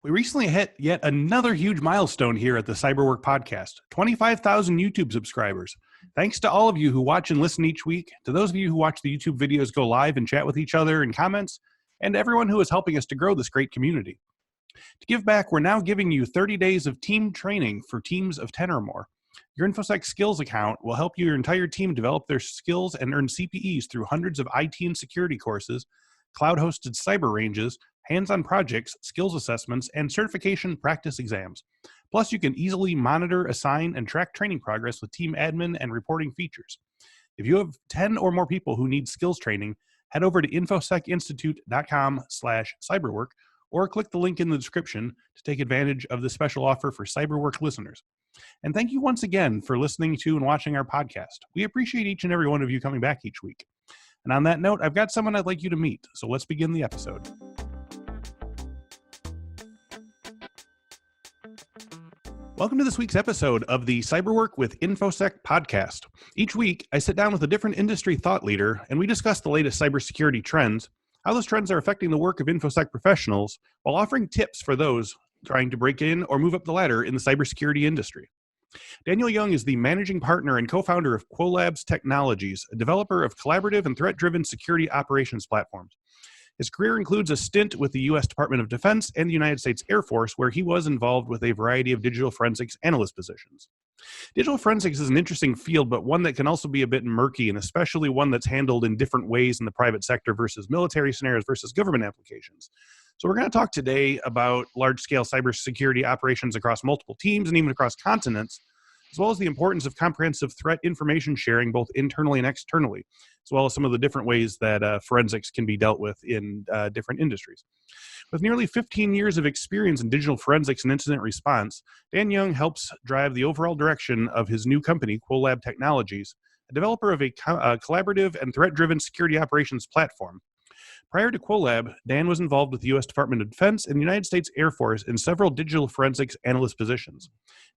We recently hit yet another huge milestone here at the Cyberwork podcast, 25,000 YouTube subscribers. Thanks to all of you who watch and listen each week, to those of you who watch the YouTube videos go live and chat with each other in comments, and everyone who is helping us to grow this great community. To give back, we're now giving you 30 days of team training for teams of 10 or more. Your InfoSec Skills account will help your entire team develop their skills and earn CPEs through hundreds of IT and security courses, cloud-hosted cyber ranges, hands-on projects, skills assessments, and certification practice exams. Plus, you can easily monitor, assign, and track training progress with team admin and reporting features. If you have 10 or more people who need skills training, head over to infosecinstitute.com/cyberwork or click the link in the description to take advantage of this special offer for Cyberwork listeners. And thank you once again for listening to and watching our podcast. We appreciate each and every one of you coming back each week. And on that note, I've got someone I'd like you to meet, so let's begin the episode. Welcome to this week's episode of the Cyberwork with InfoSec podcast. Each week, I sit down with a different industry thought leader, and we discuss the latest cybersecurity trends, how those trends are affecting the work of InfoSec professionals, while offering tips for those trying to break in or move up the ladder in the cybersecurity industry. Daniel Young is the managing partner and co-founder of QuoLab Technologies, a developer of collaborative and threat-driven security operations platforms. His career includes a stint with the U.S. Department of Defense and the United States Air Force, where he was involved with a variety of digital forensics analyst positions. Digital forensics is an interesting field, but one that can also be a bit murky, and especially one that's handled in different ways in the private sector versus military scenarios versus government applications. So we're going to talk today about large-scale cybersecurity operations across multiple teams and even across continents, as well as the importance of comprehensive threat information sharing both internally and externally, as well as some of the different ways that forensics can be dealt with in different industries. With nearly 15 years of experience in digital forensics and incident response, Dan Young helps drive the overall direction of his new company, QuoLab Technologies, a developer of a collaborative and threat-driven security operations platform. Prior to QuoLab, Dan was involved with the U.S. Department of Defense and the United States Air Force in several digital forensics analyst positions.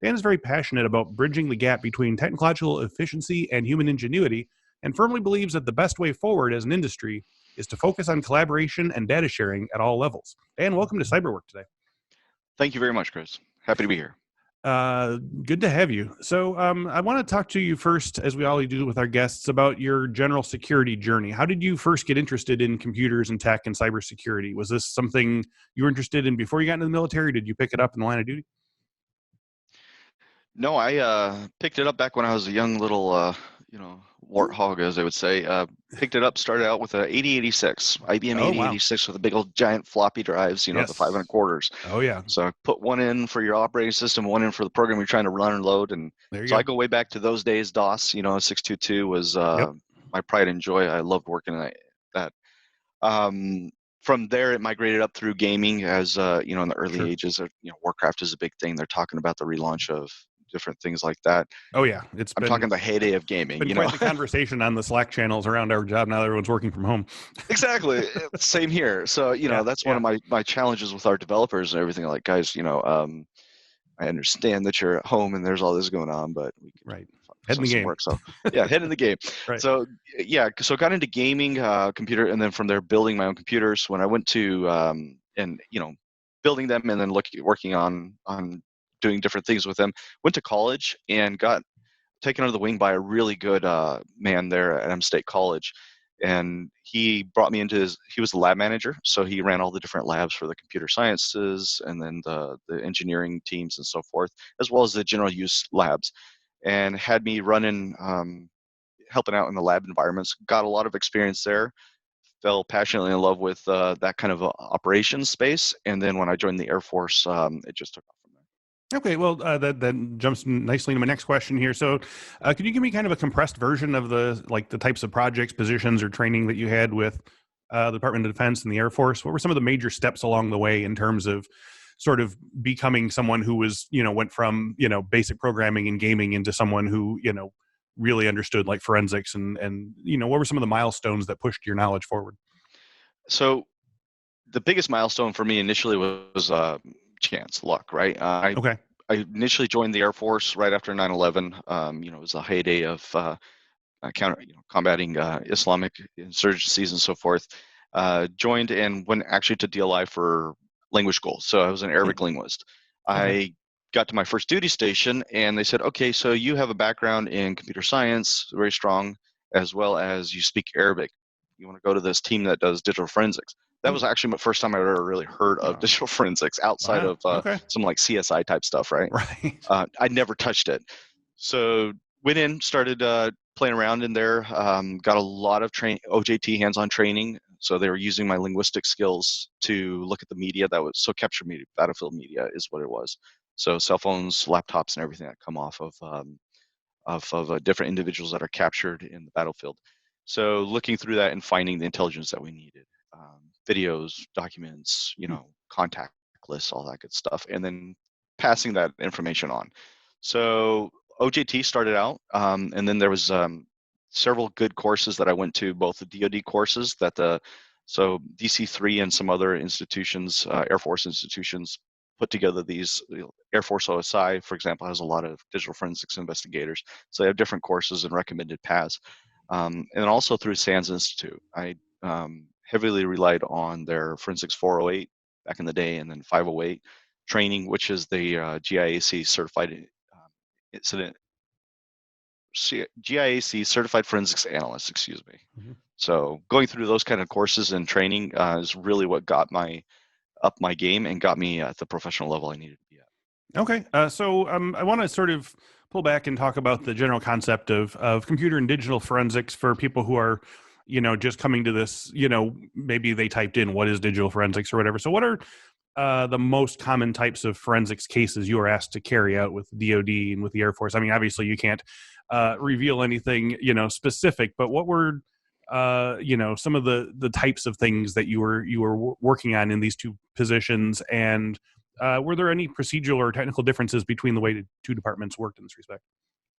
Dan is very passionate about bridging the gap between technological efficiency and human ingenuity, and firmly believes that the best way forward as an industry is to focus on collaboration and data sharing at all levels. Dan, welcome to Cyberwork today. Thank you very much, Chris. Happy to be here. Good to have you. So I want to talk to you first, as we always do with our guests, about your general security journey. How did you first get interested in computers and tech and cybersecurity? Was this something you were interested in before you got into the military? Did you pick it up in the line of duty? No, I picked it up back when I was a young little, warthog, as they would say. Picked it up, started out with a 8086, IBM 8086 with a big old giant floppy drives, the 5 1/4. Oh, yeah. So I put one in for your operating system, one in for the program you're trying to run and load. And so I go way back to ththose days. DOS, 622 was my pride and joy. I loved working at that. From there, it migrated up through gaming as, in the early ages. Warcraft is a big thing. They're talking about the relaunch of different things like that. Oh, yeah. I'm talking the heyday of gaming. It's been quite the conversation on the Slack channels around our job now that everyone's working from home. Exactly. Same here. So, that's one of my challenges with our developers and everything. Like, guys, I understand that you're at home and there's all this going on, but we can head in the game. Work. So, head in the game. Right. So, so got into gaming, computer, and then from there, building my own computers. When I went to, building them and then working on doing different things with them, went to college and got taken under the wing by a really good man there at M State College. And he brought me into he was the lab manager. So he ran all the different labs for the computer sciences and then the engineering teams and so forth, as well as the general use labs, and had me running, helping out in the lab environments. Got a lot of experience there. Fell passionately in love with that kind of operations space. And then when I joined the Air Force, it just took off from there. Okay, well, that jumps nicely into my next question here. So could you give me kind of a compressed version of the types of projects, positions, or training that you had with the Department of Defense and the Air Force? What were some of the major steps along the way in terms of sort of becoming someone who was, went from, basic programming and gaming into someone who, really understood like forensics and what were some of the milestones that pushed your knowledge forward? So the biggest milestone for me initially was chance, luck, right? I initially joined the Air Force right after 9/11. It was a heyday of combating Islamic insurgencies and so forth. Joined and went actually to DLI for language school. So I was an Arabic linguist. Okay. I got to my first duty station, and they said, okay, so you have a background in computer science, very strong, as well as you speak Arabic. You want to go to this team that does digital forensics. That was actually the first time I ever really heard of digital forensics outside Wow. of Okay. some like CSI type stuff, right? Right. I never touched it. So went in, started playing around in there, got a lot of OJT hands-on training. So they were using my linguistic skills to look at the media that was capture media, battlefield media is what it was. So cell phones, laptops, and everything that come off of different individuals that are captured in the battlefield. So looking through that and finding the intelligence that we needed, videos, documents, contact lists, all that good stuff, and then passing that information on. So OJT started out, and then there was several good courses that I went to, both the DoD courses so DC3 and some other institutions, Air Force institutions, put together these. Air Force OSI, for example, has a lot of digital forensics investigators, so they have different courses and recommended paths. And also through SANS Institute, I heavily relied on their Forensics 408 back in the day, and then 508 training, which is the GIAC certified incident GIAC certified forensics analyst. Excuse me. Mm-hmm. So going through those kind of courses and training is really what got up my game and got me at the professional level I needed to be at. Okay. So I want to sort of pull back and talk about the general concept of computer and digital forensics for people who are, just coming to this, maybe they typed in what is digital forensics or whatever. So what are the most common types of forensics cases you are asked to carry out with DoD and with the Air Force? I mean, obviously you can't reveal anything, specific, but what were, some of the types of things that you were working on in these two positions, and were there any procedural or technical differences between the way the two departments worked in this respect?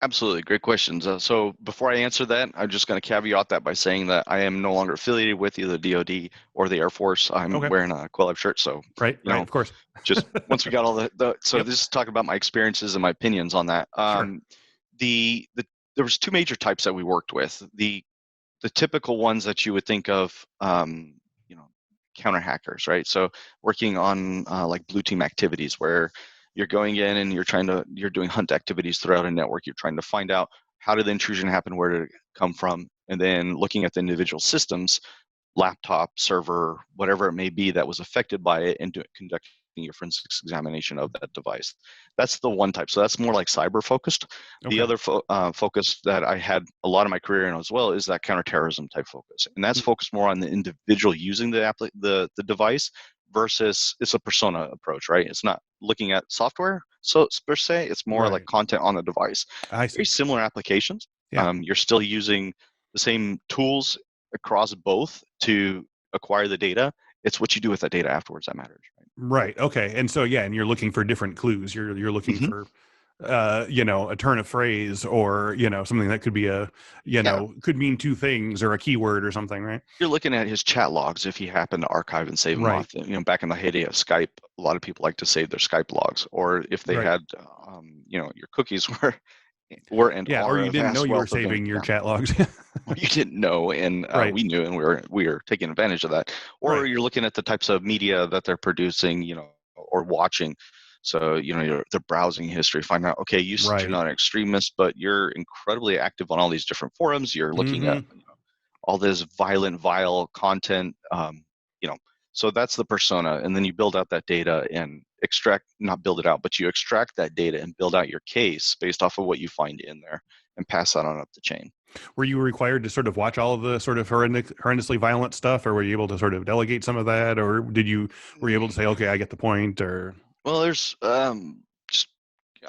Absolutely. Great questions. So before I answer that, I'm just going to caveat that by saying that I am no longer affiliated with either DoD or the Air Force. I'm Okay. wearing a QuoLab shirt. So, Right, of course. just once we got all so Yep. this is talking about my experiences and my opinions on that. Sure. There was two major types that we worked with. The typical ones that you would think of, counter hackers, right? So working on like blue team activities where you're going in and you're doing hunt activities throughout a network. You're trying to find out how did the intrusion happen, where did it come from, and then looking at the individual systems, laptop, server, whatever it may be that was affected by it, and conducting your forensics examination of that device. That's the one type. So that's more like cyber focused. Okay. The other focus that I had a lot of my career in as well is that counterterrorism type focus, and that's focused more on the individual using the device versus it's a persona approach, right? It's not looking at software so per se. It's more like content on the device. I see. Very similar applications. Yeah. You're still using the same tools across both to acquire the data. It's what you do with that data afterwards that matters. Right. Okay. And so, and you're looking for different clues. You're looking for, a turn of phrase, or, something that could be could mean two things or a keyword or something, right? You're looking at his chat logs if he happened to archive and save them off. Back in the heyday of Skype, a lot of people like to save their Skype logs, or if they had, your cookies were and are. Or you didn't know you were saving your chat logs. You didn't know, and we knew, and we were taking advantage of that. Or you're looking at the types of media that they're producing, or watching. So their browsing history. Find out, okay, you're not an extremist, but you're incredibly active on all these different forums. You're looking at all this vile content. So that's the persona, and then you build out that data and not build it out, but you extract that data and build out your case based off of what you find in there and pass that on up the chain. Were you required to sort of watch all of the sort of horrendously violent stuff, or were you able to sort of delegate some of that, or were you able to say, okay, I get the point? Or well, there's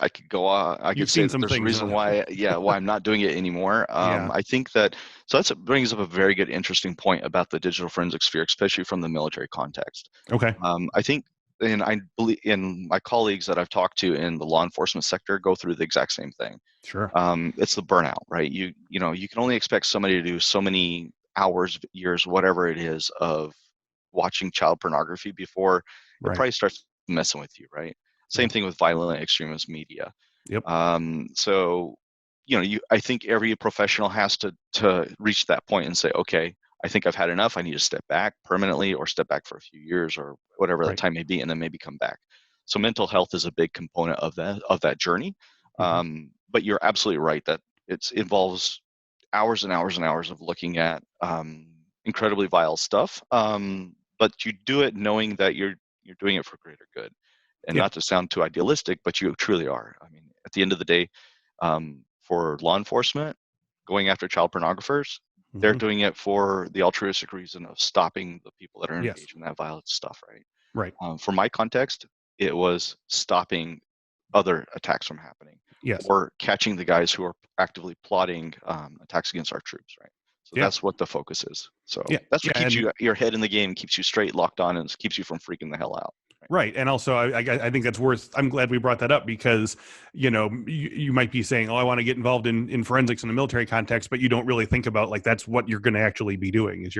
I could go on. I could say that there's a reason why I'm not doing it anymore. I think that that brings up a very good, interesting point about the digital forensic sphere, especially from the military context. Okay. I think, and I believe in my colleagues that I've talked to in the law enforcement sector go through the exact same thing. Sure. It's the burnout, right? You can only expect somebody to do so many hours, years, whatever it is, of watching child pornography before it probably starts messing with you, right? Same thing with violent extremist media. Yep. So, I think every professional has to reach that point and say, okay, I think I've had enough. I need to step back permanently or step back for a few years or whatever that Right. time may be, and then maybe come back. So mental health is a big component of that journey. Hmm. But you're absolutely right that it involves hours and hours and hours of looking at incredibly vile stuff. But you do it knowing that you're doing it for greater good, and Yeah. not to sound too idealistic, but you truly are. I mean, at the end of the day, for law enforcement, going after child pornographers, they're Hmm. doing it for the altruistic reason of stopping the people that are Yes. engaged in that violent stuff, right? Right. For my context, it was stopping other attacks from happening Yes. or catching the guys who are actively plotting attacks against our troops, right? So Yeah. that's what the focus is. So Yeah. that's what Yeah. keeps And your head in the game, keeps you straight, locked on, and keeps you from freaking the hell out. Right? right. And also, I think that's worth. I'm glad we brought that up because you might be saying, "Oh, I want to get involved in forensics in a military context," but you don't really think about like that's what you're going to actually be doing. Is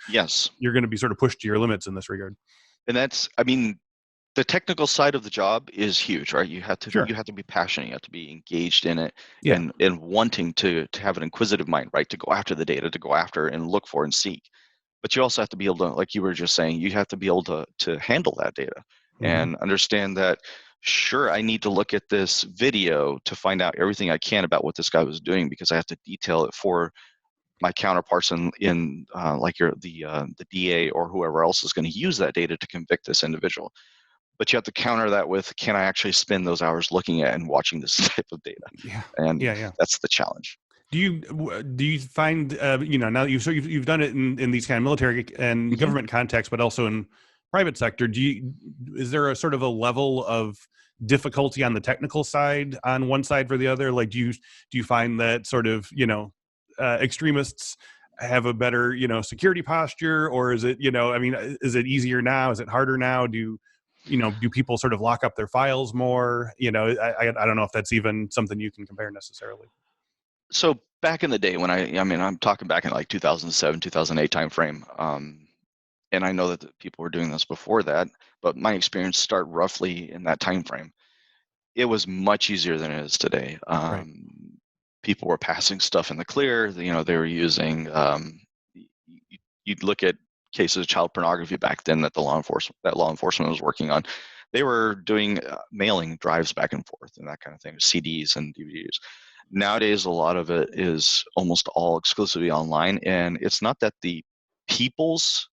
Yes, you're going to be sort of pushed to your limits in this regard. and that's, I mean, the technical side of the job is huge, right? Sure. You have to be passionate, you have to be engaged in it, Yeah. and wanting to have an inquisitive mind, right? To go after the data, to go after and look for and seek. But you also have to be able to, like you were just saying, you have to be able to handle that data Hmm. and understand that. Sure, I need to look at this video to find out everything I can about what this guy was doing because I have to detail it for my counterparts in like the DA or whoever else is going to use that data to convict this individual. But you have to counter that with, can I actually spend those hours looking at and watching this type of data? Yeah. And Yeah. Yeah. that's the challenge. Do you find now that you've done it in these kind of military and Hmm. government contexts, but also in private sector? Is there a sort of a level of difficulty on the technical side on one side for the other? Like, do you find that sort of extremists have a better security posture, or is it I mean, is it easier now? Is it harder now? Do people sort of lock up their files more? I don't know if that's even something you can compare necessarily. So back in the day when I mean, I'm talking back in like 2007, 2008 timeframe. And I know that the people were doing this before that, but my experience started roughly in that time frame. It was much easier than it is today. Right. People were passing stuff in the clear. They were using. You'd look at cases of child pornography back then that law enforcement was working on. They were doing mailing drives back and forth and that kind of thing, CDs and DVDs. Nowadays, a lot of it is almost all exclusively online, and it's not that the people's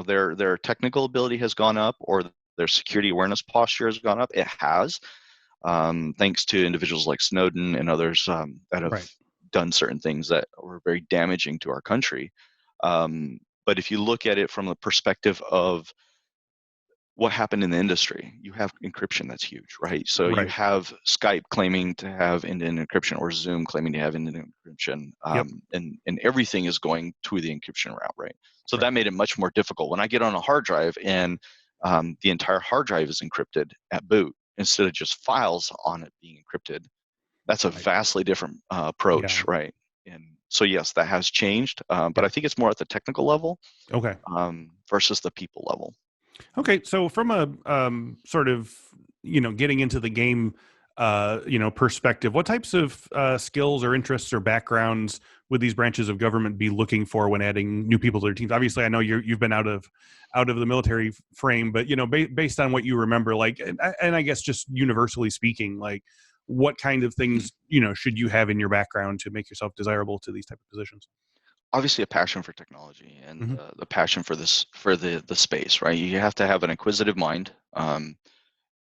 their technical ability has gone up or their security awareness posture has gone up. It has, thanks to individuals like Snowden and others that have Right. done certain things that were very damaging to our country. But if you look at it from the perspective of what happened in the industry, you have encryption that's huge, right? So you Right. have Skype claiming to have end-to-end encryption or Zoom claiming to have end-to-end encryption, Yep. and everything is going to the encryption route, right? So Right. that made it much more difficult. When I get on a hard drive and the entire hard drive is encrypted at boot instead of just files on it being encrypted, that's a Right. vastly different Yeah. approach, right? And so yes, that has changed, but I Yep. think it's more at the technical level Okay. versus the people level. Okay. So from a sort of getting into the game perspective, what types of skills or interests or backgrounds would these branches of government be looking for when adding new people to their teams? Obviously, I know you've been out of the military frame, but based on what you remember, like, and I guess just universally speaking, like, what kind of things should you have in your background to make yourself desirable to these type of positions? Obviously a passion for technology and Hmm. the passion for the space, right? You have to have an inquisitive mind.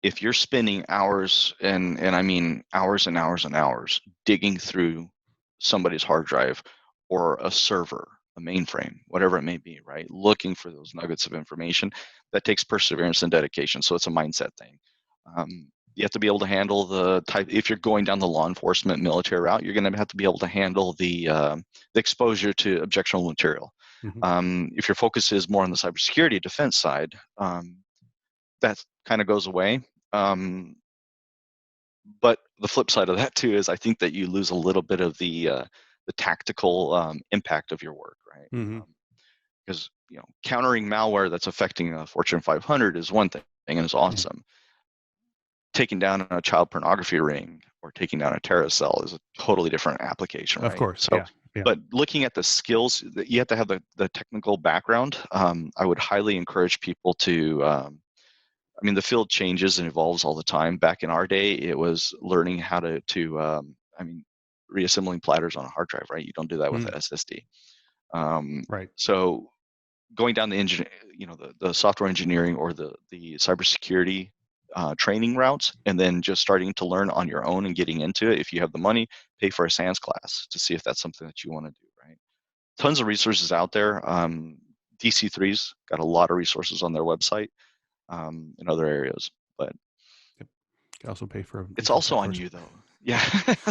If you're spending hours and I mean hours and hours and hours digging through somebody's hard drive or a server, a mainframe, whatever it may be, right? Looking for those nuggets of information, that takes perseverance and dedication. So it's a mindset thing. You have to be able to handle the type. If you're going down the law enforcement military route, you're going to have to be able to handle the exposure to objectionable material. Hmm. If your focus is more on the cybersecurity defense side, that kind of goes away. Um, but the flip side of that too is I think that you lose a little bit of the tactical impact of your work, right? Hmm. Because countering malware that's affecting a Fortune 500 is one thing and it's Yeah. awesome. Taking down a child pornography ring or taking down a terrorist cell is a totally different application, Of right? course. So Yeah. But looking at the skills, you have to have the technical background. I would highly encourage people to, I mean, the field changes and evolves all the time. Back in our day, it was learning how I mean, reassembling platters on a hard drive, right? You don't do that with an SSD. Right. So going down the software engineering or the cybersecurity training routes, and then just starting to learn on your own and getting into it. If you have the money, pay for a SANS class to see if that's something that you want to do, right? Tons of resources out there. DC3's got a lot of resources on their website in other areas, but you can also pay for it's also on you though. Yeah,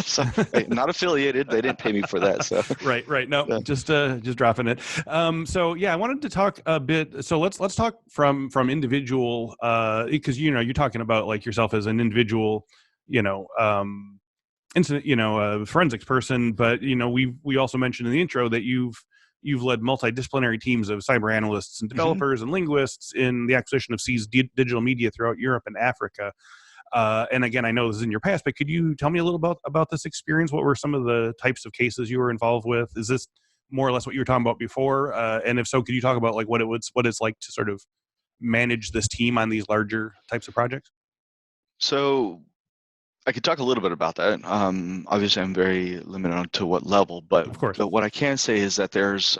so not affiliated. They didn't pay me for that. So right. No, yeah. just dropping it. So yeah, I wanted to talk a bit. So let's talk from individual, because you're talking about like yourself as an individual, incident, forensics person. But we also mentioned in the intro that you've led multidisciplinary teams of cyber analysts and developers and linguists in the acquisition of seized digital media throughout Europe and Africa. And again, I know this is in your past, but could you tell me a little about this experience? What were some of the types of cases you were involved with? Is this more or less what you were talking about before? And if so, could you talk about like what it's like to sort of manage this team on these larger types of projects? So I could talk a little bit about that. Obviously, I'm very limited on to what level, but Of course. what I can say is that there's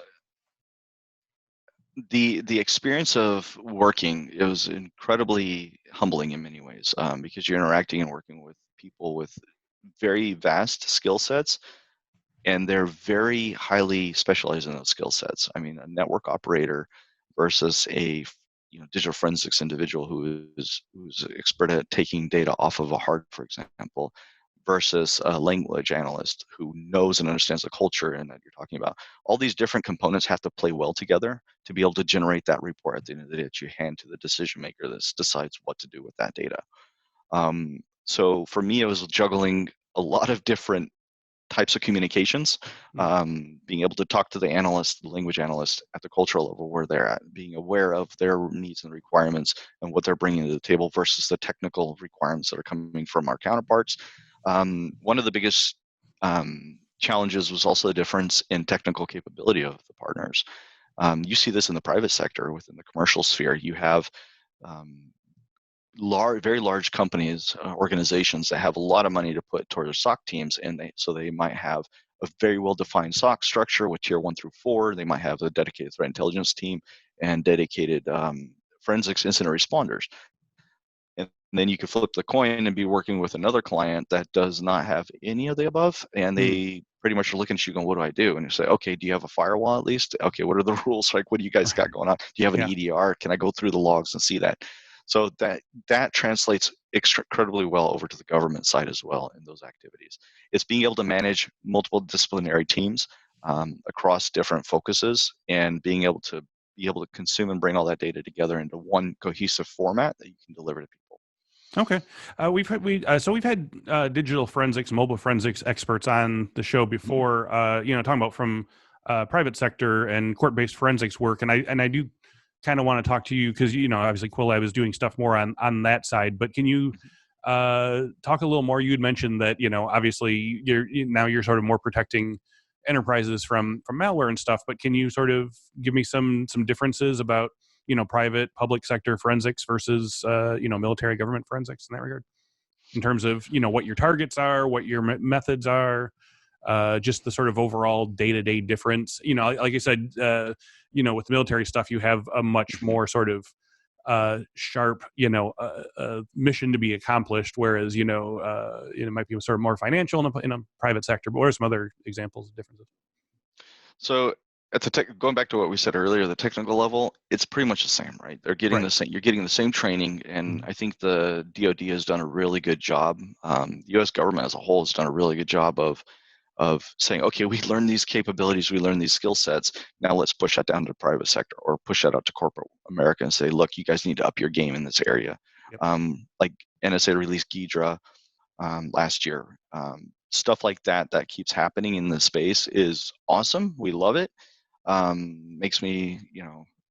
the experience of working. It was incredibly humbling in many ways, because you're interacting and working with people with very vast skill sets, and they're very highly specialized in those skill sets. I mean, a network operator versus a digital forensics individual who's expert at taking data off of a hard, for example, versus a language analyst who knows and understands the culture and that you're talking about. All these different components have to play well together to be able to generate that report at the end of the day that you hand to the decision maker that decides what to do with that data. So for me, it was juggling a lot of different types of communications, being able to talk to the analyst, the language analyst at the cultural level where they're at, being aware of their needs and requirements and what they're bringing to the table versus the technical requirements that are coming from our counterparts. One of the biggest challenges was also the difference in technical capability of the partners. You see this in the private sector, within the commercial sphere. You have very large companies, organizations that have a lot of money to put toward their SOC teams, and they might have a very well-defined SOC structure with tier 1 through 4. They might have a dedicated threat intelligence team and dedicated forensics incident responders. And then you could flip the coin and be working with another client that does not have any of the above, and they pretty much are looking at you going, what do I do? And you say, okay, do you have a firewall at least? Okay, what are the rules? Like, what do you guys got going on? Do you have an EDR? Can I go through the logs and see that? So that translates incredibly well over to the government side as well in those activities. It's being able to manage multiple disciplinary teams across different focuses, and being able to consume and bring all that data together into one cohesive format that you can deliver to people. Okay, we've had digital forensics, mobile forensics experts on the show before. Talking about from private sector and court-based forensics work, and I do kind of want to talk to you because obviously QuoLab is doing stuff more on that side. But can you talk a little more? You had mentioned that obviously you're sort of more protecting enterprises from malware and stuff. But can you sort of give me some differences about private public sector forensics versus military government forensics in that regard, in terms of what your targets are, what your methods are, just the sort of overall day-to-day difference. Like I said, with the military stuff, you have a much more sort of sharp, mission to be accomplished, whereas it might be sort of more financial in a private sector. But what are some other examples of differences? So at going back to what we said earlier, the technical level, it's pretty much the same, right? They're getting the same. You're getting the same training, and I think the DoD has done a really good job. The U.S. government as a whole has done a really good job of saying, okay, we learned these capabilities, we learned these skill sets. Now let's push that down to the private sector, or push that out to corporate America and say, look, you guys need to up your game in this area. Like NSA released Ghidra last year. Stuff like that keeps happening in the space is awesome. We love it. Makes me,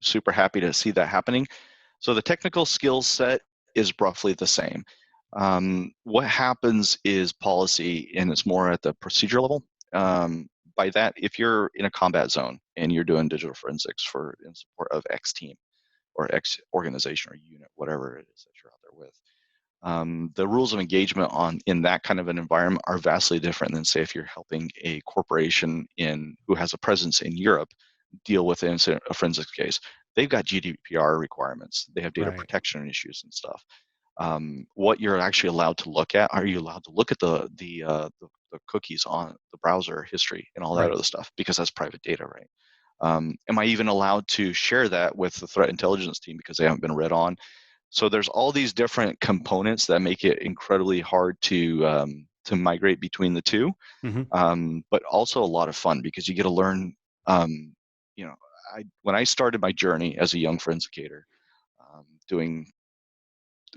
super happy to see that happening. So the technical skill set is roughly the same. What happens is policy, and it's more at the procedure level. by that, if you're in a combat zone and you're doing digital forensics in support of X team or X organization or unit, whatever it is that you're out there with, the rules of engagement in that kind of an environment are vastly different than, say, if you're helping a corporation who has a presence in Europe deal with a forensics case. They've got GDPR requirements. They have data protection issues and stuff. What you're actually allowed to look at, are you allowed to look at the cookies on the browser history and all that other stuff, because that's private data, right? Am I even allowed to share that with the threat intelligence team because they haven't been read on? So there's all these different components that make it incredibly hard to migrate between the two, but also a lot of fun because you get to learn. When I started my journey as a young forensicator, doing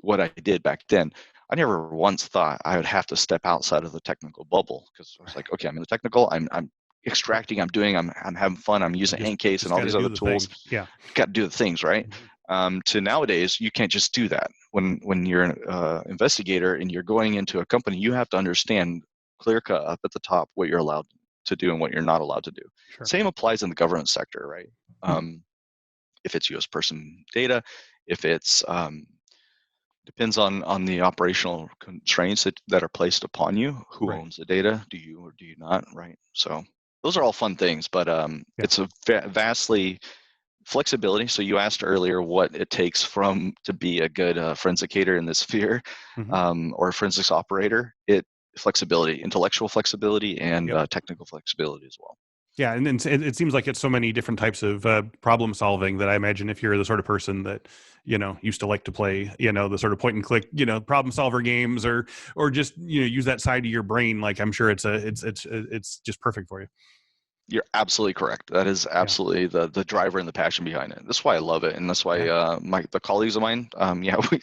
what I did back then, I never once thought I would have to step outside of the technical bubble, because I was like, okay, I'm in the technical, I'm extracting, I'm having fun, I'm using Encase and all these other tools. Yeah, got to do the things, right? To nowadays, you can't just do that. When you're an investigator and you're going into a company, you have to understand clear cut up at the top what you're allowed to do and what you're not allowed to do. Same applies in the government sector, right? If it's U.S. person data, if it's depends on the operational constraints that are placed upon you. Who owns the data? Do you or do you not? Right. So those are all fun things, but it's a vastly flexibility. So you asked earlier what it takes to be a good forensicator in this sphere, or a forensics operator. Flexibility, intellectual flexibility, and technical flexibility as well. Yeah, and it seems like it's so many different types of problem solving that I imagine if you're the sort of person that used to like to play the sort of point and click problem solver games, or just use that side of your brain, like I'm sure it's just perfect for you. You're absolutely correct. That is absolutely the driver and the passion behind it. That's why I love it, and that's why the colleagues of mine, we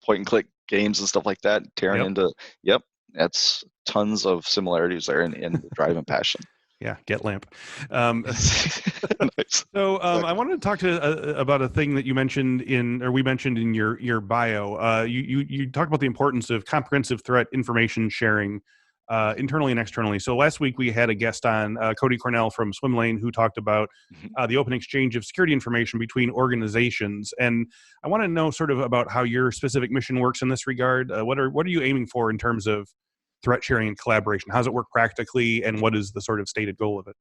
point and click games and stuff like that, tearing into. That's tons of similarities there in the drive and passion. Yeah, get lamp. Nice. So I wanted to talk about a thing that you mentioned we mentioned in your bio. You talked about the importance of comprehensive threat information sharing internally and externally. So last week we had a guest on, Cody Cornell from Swim Lane, who talked about the open exchange of security information between organizations. And I want to know sort of about how your specific mission works in this regard. What are you aiming for in terms of threat sharing and collaboration? How does it work practically, and what is the sort of stated goal of it?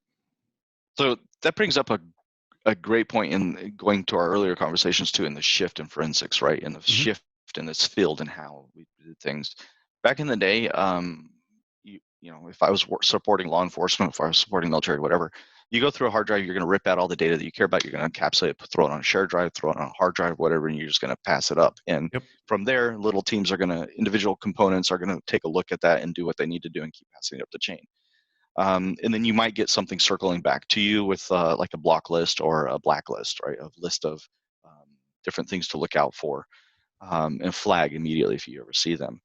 So that brings up a great point in going to our earlier conversations too, in the shift in forensics, right? And the shift in this field and how we did things. Back in the day, if I was supporting law enforcement, if I was supporting military, whatever, you go through a hard drive, you're going to rip out all the data that you care about, you're going to encapsulate it, throw it on a shared drive, throw it on a hard drive, whatever, and you're just going to pass it up. And from there, little teams individual components are going to take a look at that and do what they need to do and keep passing it up the chain. And then you might get something circling back to you with like a block list or a blacklist, right? A list of different things to look out for, and flag immediately if you ever see them.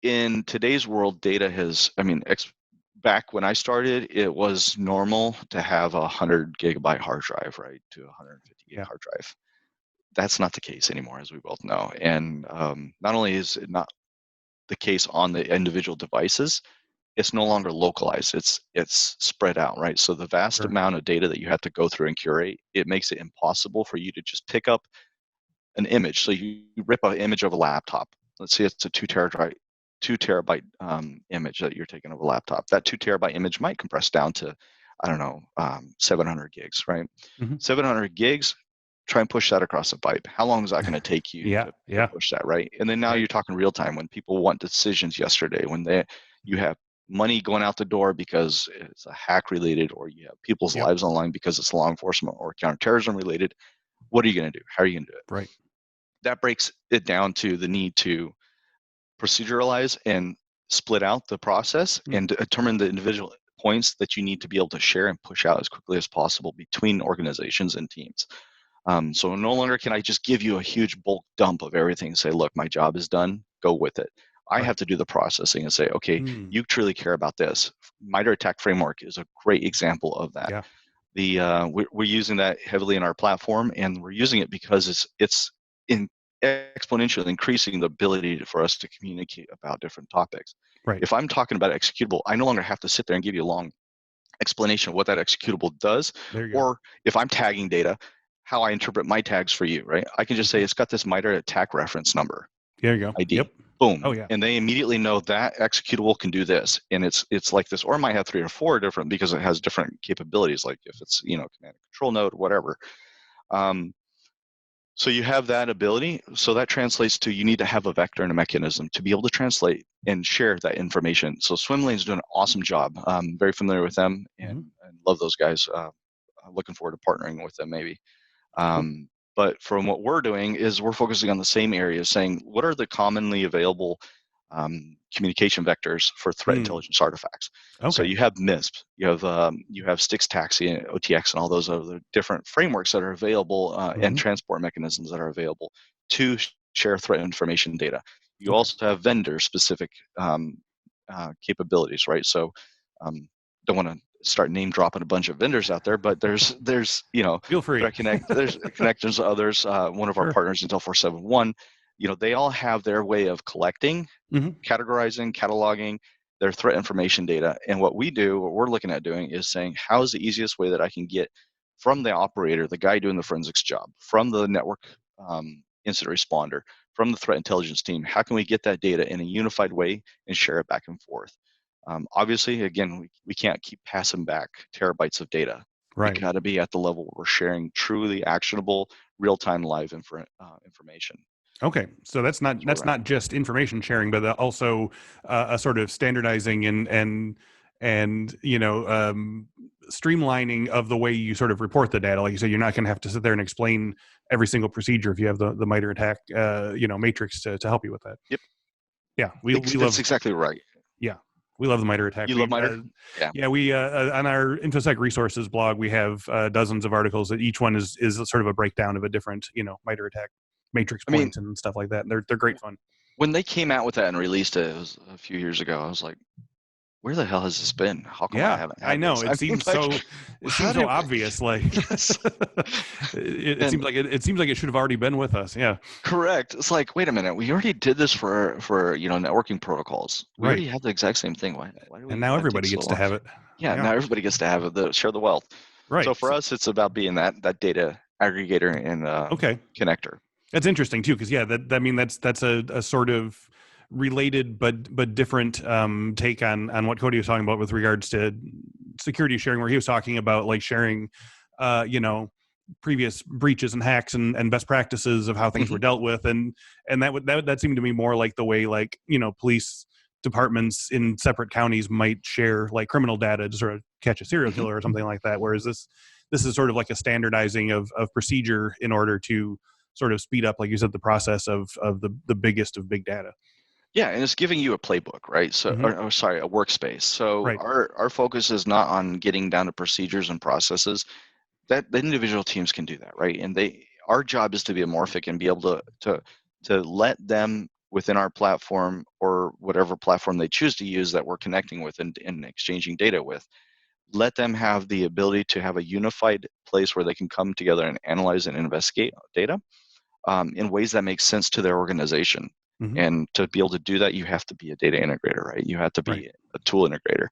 In today's world, data back when I started, it was normal to have a 100 gigabyte hard drive, right, to 150 gig hard drive. That's not the case anymore, as we both know. And not only is it not the case on the individual devices, it's no longer localized. It's spread out, right? So the vast amount of data that you have to go through and curate, it makes it impossible for you to just pick up an image. So you rip an image of a laptop. Let's say it's a 2 terabyte image that you're taking of a laptop. That 2 terabyte image might compress down to, 700 gigs, right? 700 gigs, try and push that across a pipe. How long is that going to take you to push that, right? And then now you're talking real time, when people want decisions yesterday, when you have money going out the door because it's a hack related, or you have people's lives online because it's law enforcement or counterterrorism related. What are you going to do? How are you going to do it? Right. That breaks it down to the need to proceduralize and split out the process and determine the individual points that you need to be able to share and push out as quickly as possible between organizations and teams. So no longer can I just give you a huge bulk dump of everything and say, look, my job is done, go with it. I have to do the processing and say, okay, you truly care about this. MITRE ATT&CK framework is a great example of that. We're using that heavily in our platform, and we're using it because it's exponentially increasing the ability for us to communicate about different topics. Right. If I'm talking about executable, I no longer have to sit there and give you a long explanation of what that executable does, There you go. or if I'm tagging data, how I interpret my tags for you, right? I can just say it's got this MITRE ATT&CK reference number, There you go. ID. Yep. Boom. Oh yeah. And they immediately know that executable can do this. And it's like this, or it might have 3 or 4 different because it has different capabilities, like if it's, command and control node, whatever. So you have that ability. So that translates to you need to have a vector and a mechanism to be able to translate and share that information. So Swimlane's doing an awesome job. I'm very familiar with them and love those guys. I'm looking forward to partnering with them maybe. But from what we're doing is we're focusing on the same areas, saying what are the commonly available communication vectors for threat intelligence artifacts. Okay. So you have MISP, you have STIX, TAXI, and OTX, and all those other different frameworks that are available and transport mechanisms that are available to share threat information data. You also have vendor-specific capabilities, right? So don't want to start name dropping a bunch of vendors out there, but there's feel free. Threat Connect, there's connections to others. One of our partners, Intel 471, they all have their way of collecting, categorizing, cataloging their threat information data. And what we're looking at doing is saying, how is the easiest way that I can get from the operator, the guy doing the forensics job, from the network incident responder, from the threat intelligence team, how can we get that data in a unified way and share it back and forth? Obviously, again, we can't keep passing back terabytes of data. Right. We got to be at the level where we're sharing truly actionable, real-time live information. Okay, so that's not just information sharing, but also a sort of standardizing and streamlining of the way you sort of report the data. Like you said, you're not going to have to sit there and explain every single procedure if you have the MITRE ATT&CK matrix to help you with that. Yep. Yeah, we love. That's exactly right. Yeah, we love the MITRE ATT&CK. You love MITRE? Yeah. We on our InfoSec resources blog, we have dozens of articles that each one is sort of a breakdown of a different MITRE ATT&CK matrix points and stuff like that. And they're great fun. When they came out with that and released it, it was a few years ago. I was like, where the hell has this been? How come I haven't had I know. this? It seems so obvious. Like it seems like it should have already been with us. Yeah. Correct. It's like, wait a minute, we already did this for networking protocols. We already have the exact same thing. Why do we? And now everybody gets to have it. Yeah, now everybody gets to have it. Share the wealth. Right. So for us, it's about being that data aggregator and connector. That's interesting too, because that's a sort of related but different take on what Cody was talking about with regards to security sharing, where he was talking about like sharing previous breaches and hacks and best practices of how things were dealt with, and that seemed to me more like the way police departments in separate counties might share like criminal data to sort of catch a serial killer or something like that, whereas this is sort of like a standardizing of procedure in order to sort of speed up, like you said, the process of the biggest of big data. Yeah, and it's giving you a playbook, right? So, a workspace. So our focus is not on getting down to procedures and processes. That the individual teams can do that, right? And our job is to be amorphic and be able to let them within our platform or whatever platform they choose to use that we're connecting with and exchanging data with. Let them have the ability to have a unified place where they can come together and analyze and investigate data in ways that make sense to their organization. And to be able to do that, you have to be a data integrator, right? You have to be a tool integrator.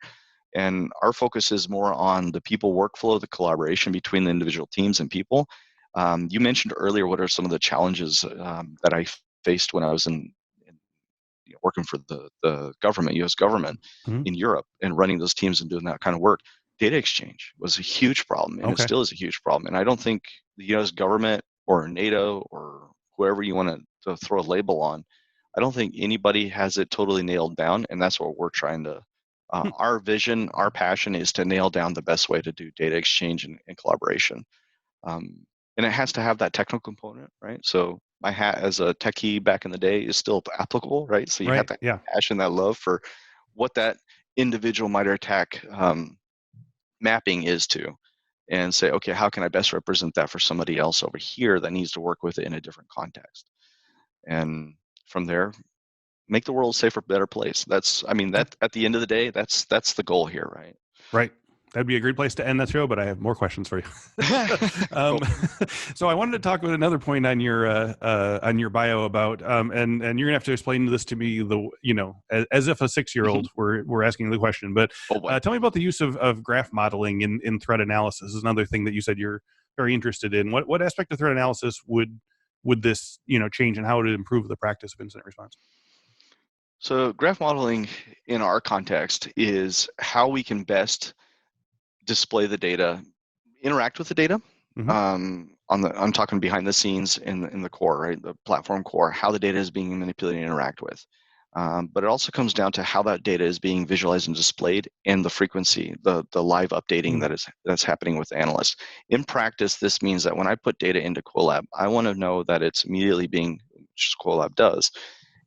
And our focus is more on the people workflow, the collaboration between the individual teams and people. You mentioned earlier what are some of the challenges that I faced when I was working for the government, U.S. government in Europe, and running those teams and doing that kind of work. Data exchange was a huge problem, and it still is a huge problem. And I don't think the U.S. government or NATO or whoever you want to throw a label on, I don't think anybody has it totally nailed down, and that's what we're trying to. Our vision, our passion is to nail down the best way to do data exchange and collaboration. And it has to have that technical component, right? So my hat as a techie back in the day is still applicable, right? So you have that passion, that love for what that individual MITRE ATT&CK mapping is to, and say, okay, how can I best represent that for somebody else over here that needs to work with it in a different context? And from there, make the world a safer, better place. That at the end of the day, that's the goal here, right? Right. That'd be a great place to end that show, but I have more questions for you. Cool. So I wanted to talk about another point on your bio about, and you're gonna have to explain this to me as if a 6-year-old were asking the question. But Oh boy. tell me about the use of graph modeling in threat analysis. Is another thing that you said you're very interested in. What aspect of threat analysis would this change, and how would it improve the practice of incident response? So graph modeling in our context is how we can best display the data, interact with the data. I'm talking behind the scenes in the core, right? The platform core, how the data is being manipulated and interact with. But it also comes down to how that data is being visualized and displayed, and the frequency, the live updating that's happening with analysts. In practice, this means that when I put data into QuoLab, I want to know that it's immediately being, which QuoLab does,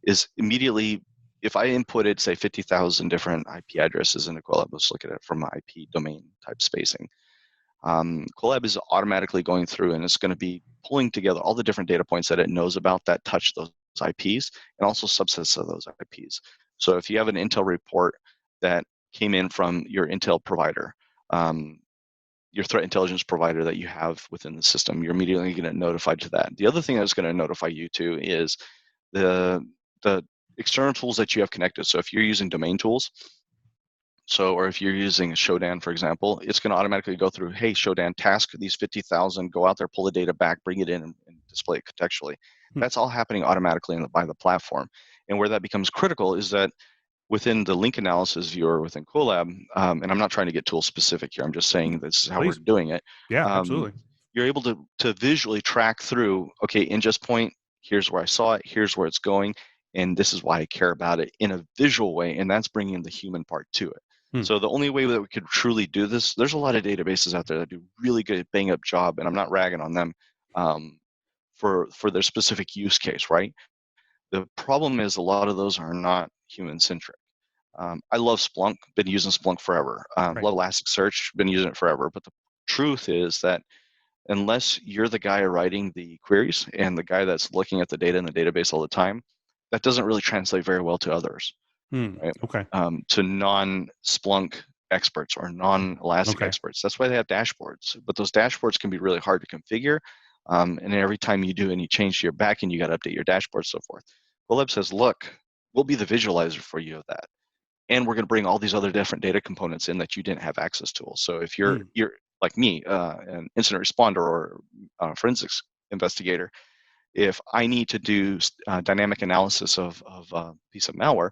is immediately, if I inputted, say, 50,000 different IP addresses into QuoLab, let's look at it from IP domain type spacing. QuoLab is automatically going through, and it's going to be pulling together all the different data points that it knows about that touch those IPs, and also subsets of those IPs. So if you have an Intel report that came in from your Intel provider, your threat intelligence provider that you have within the system, you're immediately going to get notified to that. The other thing that's going to notify you to is the external tools that you have connected. So if you're using domain tools, or if you're using Shodan, for example, it's going to automatically go through, hey, Shodan, task these 50,000, go out there, pull the data back, bring it in, and display it contextually. That's all happening automatically by the platform. And where that becomes critical is that within the link analysis viewer within QuoLab, and I'm not trying to get tool specific here, I'm just saying this is how we're doing it. Yeah, absolutely. You're able to visually track through, okay, ingest point, here's where I saw it, here's where it's going, and this is why I care about it in a visual way, and that's bringing the human part to it. So the only way that we could truly do this, there's a lot of databases out there that do really good bang up job, and I'm not ragging on them for their specific use case, right? The problem is a lot of those are not human centric. I love Splunk, been using Splunk forever. Love Elasticsearch, been using it forever. But the truth is that unless you're the guy writing the queries and the guy that's looking at the data in the database all the time, that doesn't really translate very well to others. Right? Okay. To non-Splunk experts or non-Elastic experts. That's why they have dashboards. But those dashboards can be really hard to configure. And every time you do any change to your backend, you got to update your dashboard, so forth. QuoLab says, look, we'll be the visualizer for you of that. And we're going to bring all these other different data components in that you didn't have access to. So if you're like me, an incident responder or forensics investigator, if I need to do dynamic analysis of a piece of malware,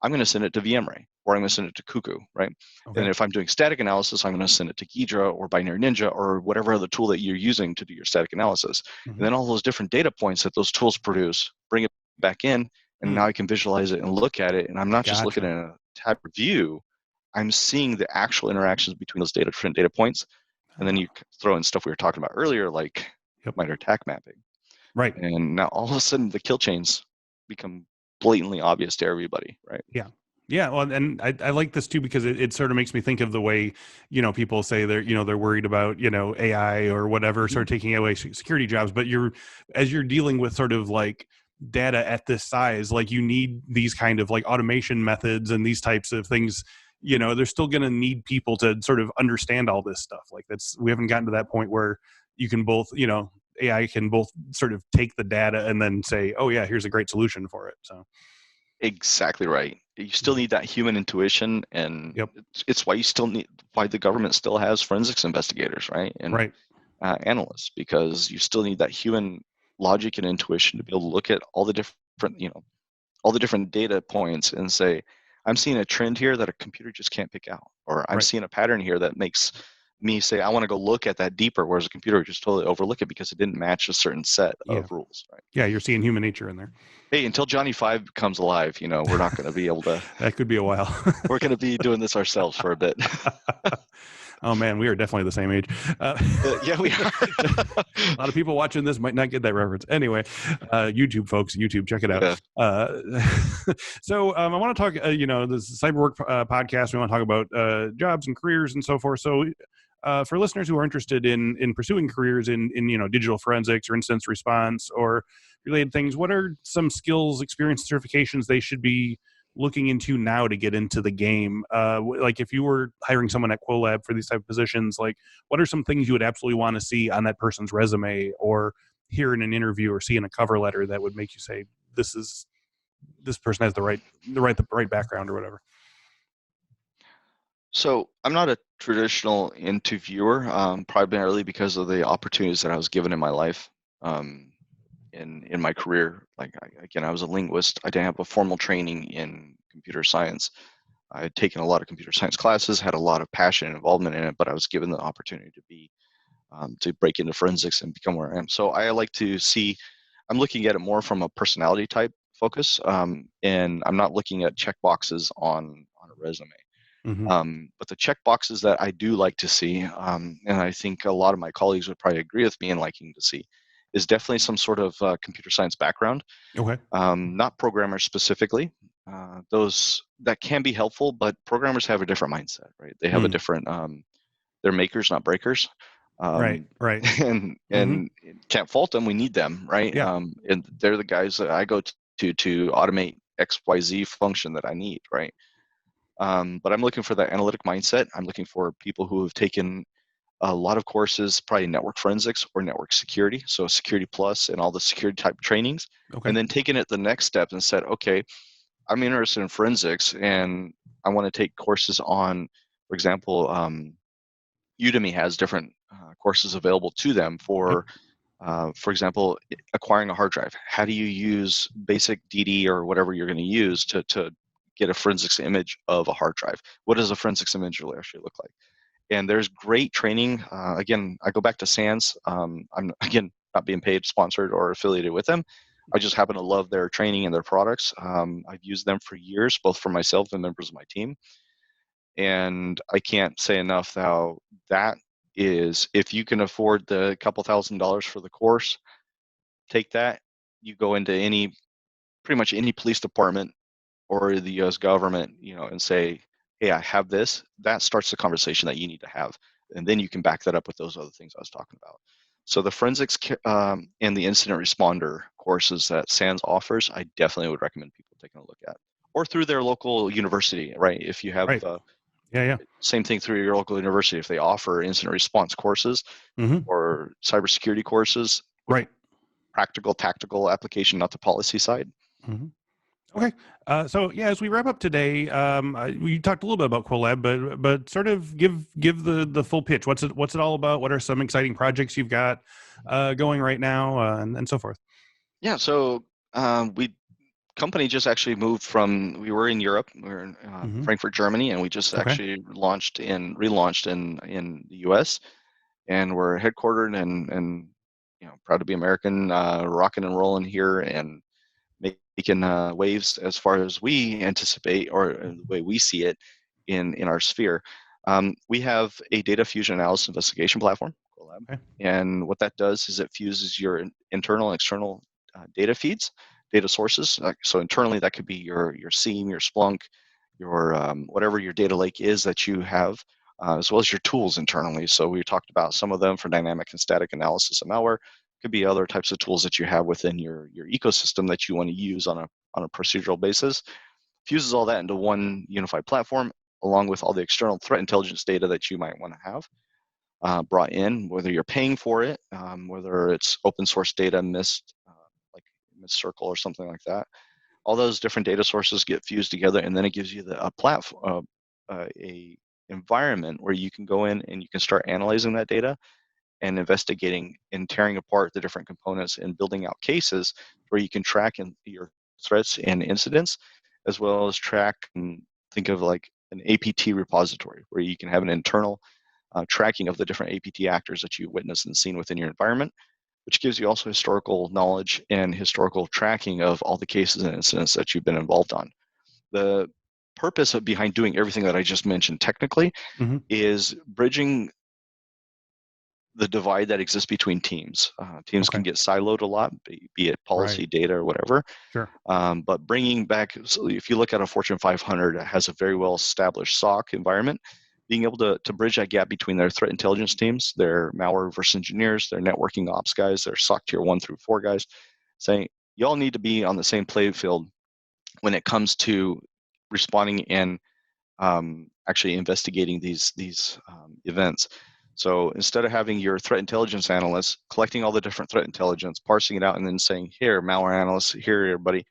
I'm going to send it to VMware, or I'm going to send it to Cuckoo, right? Okay. And if I'm doing static analysis, I'm going to send it to Ghidra or Binary Ninja or whatever other tool that you're using to do your static analysis. And then all those different data points that those tools produce, bring it back in, and now I can visualize it and look at it. And I'm not just looking at a tab view, I'm seeing the actual interactions between those different data points. And then you throw in stuff we were talking about earlier, like MITRE ATT&CK mapping. Right. And now all of a sudden the kill chains become blatantly obvious to everybody, right? Yeah. Yeah. Well, and I like this too, because it sort of makes me think of the way, people say they're worried about, AI or whatever, sort of taking away security jobs. But as you're dealing with sort of like data at this size, like you need these kind of like automation methods and these types of things. They're still going to need people to sort of understand all this stuff. Like we haven't gotten to that point where you can both, AI can both sort of take the data and then say, oh yeah, here's a great solution for it. So exactly right. You still need that human intuition, and it's why why the government still has forensics investigators, right? And analysts, because you still need that human logic and intuition to be able to look at all the different, all the different data points and say, I'm seeing a trend here that a computer just can't pick out, or I'm seeing a pattern here that makes me say, I want to go look at that deeper, whereas a computer would just totally overlook it because it didn't match a certain set of rules. Right? Yeah, you're seeing human nature in there. Hey, until Johnny 5 comes alive, we're not going to be able to. That could be a while. We're going to be doing this ourselves for a bit. Oh man, we are definitely the same age. Yeah, we are. A lot of people watching this might not get that reference. Anyway, YouTube folks, check it out. Yeah. So I want to talk, this Cyberwork podcast. We want to talk about jobs and careers and so forth. So for listeners who are interested in pursuing careers in digital forensics or incident response or related things, what are some skills, experience, certifications they should be looking into now to get into the game? Like if you were hiring someone at QuoLab for these type of positions, like what are some things you would absolutely want to see on that person's resume or hear in an interview or see in a cover letter that would make you say, this person has the right background or whatever? So I'm not a traditional interviewer, primarily because of the opportunities that I was given in my life. In my career, again, I was a linguist. I didn't have a formal training in computer science. I had taken a lot of computer science classes, had a lot of passion and involvement in it, but I was given the opportunity to break into forensics and become where I am. So I like to see, I'm looking at it more from a personality type focus, and I'm not looking at check boxes on a resume. But the check boxes that I do like to see, and I think a lot of my colleagues would probably agree with me in liking to see, is definitely some sort of computer science background. Okay. Not programmers specifically. Those that can be helpful, but programmers have a different mindset, right? They have a different. They're makers, not breakers. Right. And can't fault them. We need them, right? Yeah. And they're the guys that I go to automate XYZ function that I need, right? But I'm looking for that analytic mindset. I'm looking for people who have taken a lot of courses, probably network forensics or network security, so security plus and all the security type trainings, and then taking it the next step and said, okay, I'm interested in forensics and I want to take courses on, for example, Udemy has different courses available to them for example, acquiring a hard drive. How do you use basic DD or whatever you're going to use to get a forensics image of a hard drive? What does a forensics image really actually look like? And there's great training. Again, I go back to SANS. I'm, again, not being paid, sponsored, or affiliated with them. I just happen to love their training and their products. I've used them for years, both for myself and members of my team. And I can't say enough how that is, if you can afford the couple $1,000s for the course, take that. You go into pretty much any police department or the U.S. government, and say, hey, I have this. That starts the conversation that you need to have. And then you can back that up with those other things I was talking about. So the forensics and the incident responder courses that SANS offers, I definitely would recommend people taking a look at. Or through their local university, right? If you have same thing through your local university, if they offer incident response courses or cybersecurity courses, right? Practical, tactical application, not the policy side. Okay. So yeah, as we wrap up today, we talked a little bit about QuoLab, but sort of give the full pitch. What's it all about? What are some exciting projects you've got going right now, and so forth? Yeah. So company just actually moved from, we were in Europe, we were in Frankfurt, Germany, and we just actually relaunched in the US, and we're headquartered and proud to be American, rocking and rolling here and making waves as far as we anticipate or the way we see it in our sphere. We have a data fusion analysis investigation platform, QuoLab, and what that does is it fuses your internal and external data feeds, data sources. So internally, that could be your SIEM, your Splunk, your whatever your data lake is that you have, as well as your tools internally. So we talked about some of them for dynamic and static analysis of malware. Could be other types of tools that you have within your ecosystem that you want to use on a procedural basis. Fuses all that into one unified platform, along with all the external threat intelligence data that you might want to have brought in, whether you're paying for it, whether it's open source data, like Mist Circle or something like that. All those different data sources get fused together, and then it gives you a platform, a environment where you can go in and you can start analyzing that data and investigating and tearing apart the different components and building out cases where you can track your threats and incidents, as well as track and think of like an APT repository where you can have an internal tracking of the different APT actors that you witnessed and seen within your environment, which gives you also historical knowledge and historical tracking of all the cases and incidents that you've been involved on. The purpose behind doing everything that I just mentioned technically is bridging the divide that exists between teams. Teams can get siloed a lot, be it policy, data, or whatever. Sure. But bringing back, so if you look at a Fortune 500 that has a very well-established SOC environment, being able to bridge that gap between their threat intelligence teams, their malware reverse engineers, their networking ops guys, their SOC tier 1 through 4 guys, saying, y'all need to be on the same playing field when it comes to responding and actually investigating these events. So instead of having your threat intelligence analyst collecting all the different threat intelligence, parsing it out, and then saying, here, malware analyst, here, everybody,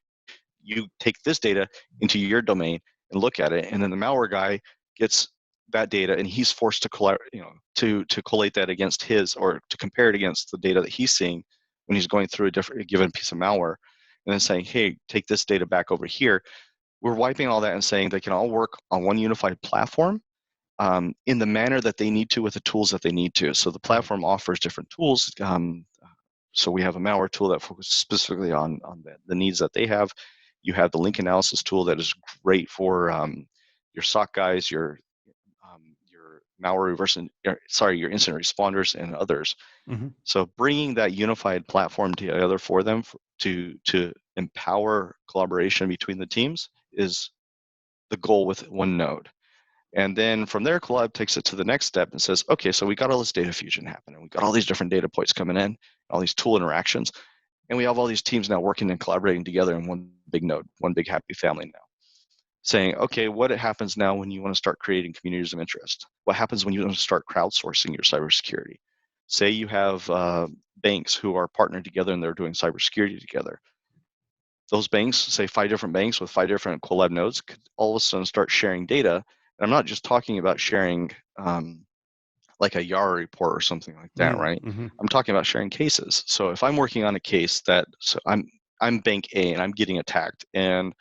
you take this data into your domain and look at it, and then the malware guy gets that data, and he's forced to collate that against his, or to compare it against the data that he's seeing when he's going through a given piece of malware, and then saying, hey, take this data back over here. We're wiping all that and saying they can all work on one unified platform in the manner that they need to with the tools that they need to. So the platform offers different tools. So we have a malware tool that focuses specifically on the needs that they have. You have the link analysis tool that is great for your SOC guys, your malware your incident responders and others. Mm-hmm. So bringing that unified platform together for them to empower collaboration between the teams is the goal with one node. And then from there, QuoLab takes it to the next step and says, okay, so we got all this data fusion happening. We got all these different data points coming in, all these tool interactions, and we have all these teams now working and collaborating together in one big node, one big happy family now. Saying, okay, what happens now when you want to start creating communities of interest? What happens when you want to start crowdsourcing your cybersecurity? Say you have banks who are partnered together and they're doing cybersecurity together. Those banks, say 5 different banks with 5 different QuoLab nodes, could all of a sudden start sharing data. And I'm not just talking about sharing like a YARA report or something like that, right? Mm-hmm. I'm talking about sharing cases. So if I'm working on a case I'm bank A and I'm getting attacked, and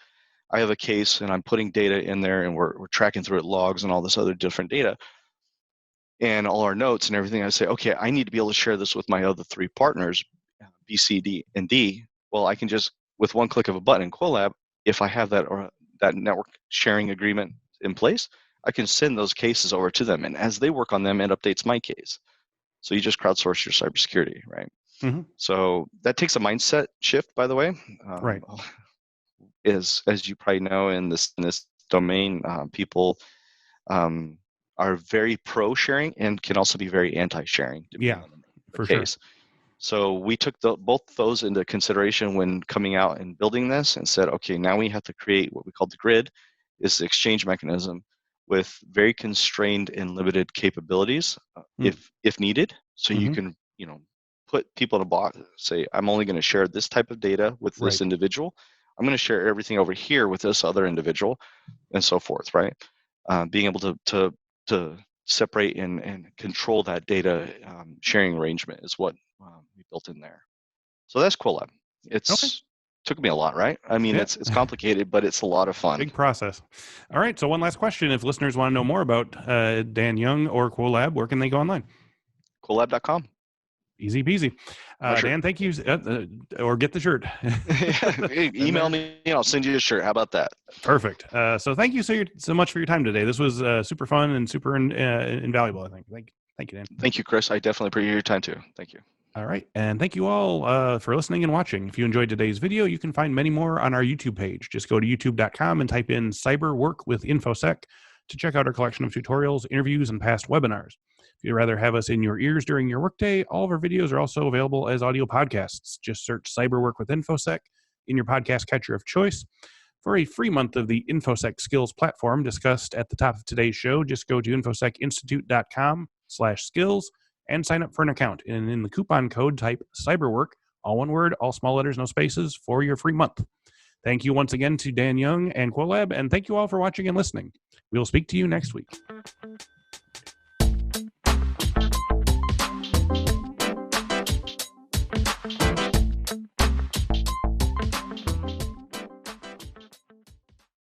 I have a case and I'm putting data in there, and we're tracking through it, logs and all this other different data and all our notes and everything. I say, okay, I need to be able to share this with my other 3 partners, B, C, D, and D. Well, I can just, with one click of a button in QuoLab, if I have that network sharing agreement in place, I can send those cases over to them. And as they work on them, it updates my case. So you just crowdsource your cybersecurity, right? Mm-hmm. So that takes a mindset shift, by the way. Right. As you probably know, in this domain, people are very pro sharing and can also be very anti sharing, depending on the case. Sure. So we took both those into consideration when coming out and building this, and said, okay, now we have to create what we call the grid, is the exchange mechanism with very constrained and limited capabilities, if needed. So you can put people in a box, say, I'm only going to share this type of data with this individual. I'm going to share everything over here with this other individual, and so forth, right? Being able to separate and control that data sharing arrangement is what we built in there. So that's QuoLab. Took me a lot, right? I mean, it's complicated, but it's a lot of fun. Big process. All right. So one last question. If listeners want to know more about Dan Young or QuoLab, where can they go online? QuoLab.com. Easy peasy. Dan, thank you. Or get the shirt. Email me and I'll send you a shirt. How about that? Perfect. So thank you so much for your time today. This was super fun and super invaluable, I think. Thank you, Dan. Thank you, Chris. I definitely appreciate your time too. Thank you. All right. And thank you all for listening and watching. If you enjoyed today's video, you can find many more on our YouTube page. Just go to youtube.com and type in Cyber Work with InfoSec to check out our collection of tutorials, interviews, and past webinars. If you'd rather have us in your ears during your workday, all of our videos are also available as audio podcasts. Just search Cyber Work with InfoSec in your podcast catcher of choice. For a free month of the InfoSec skills platform discussed at the top of today's show, just go to infosecinstitute.com/skills and sign up for an account. And in the coupon code, type CyberWork, all one word, all small letters, no spaces, for your free month. Thank you once again to Dan Young and QuoLab, and thank you all for watching and listening. We will speak to you next week.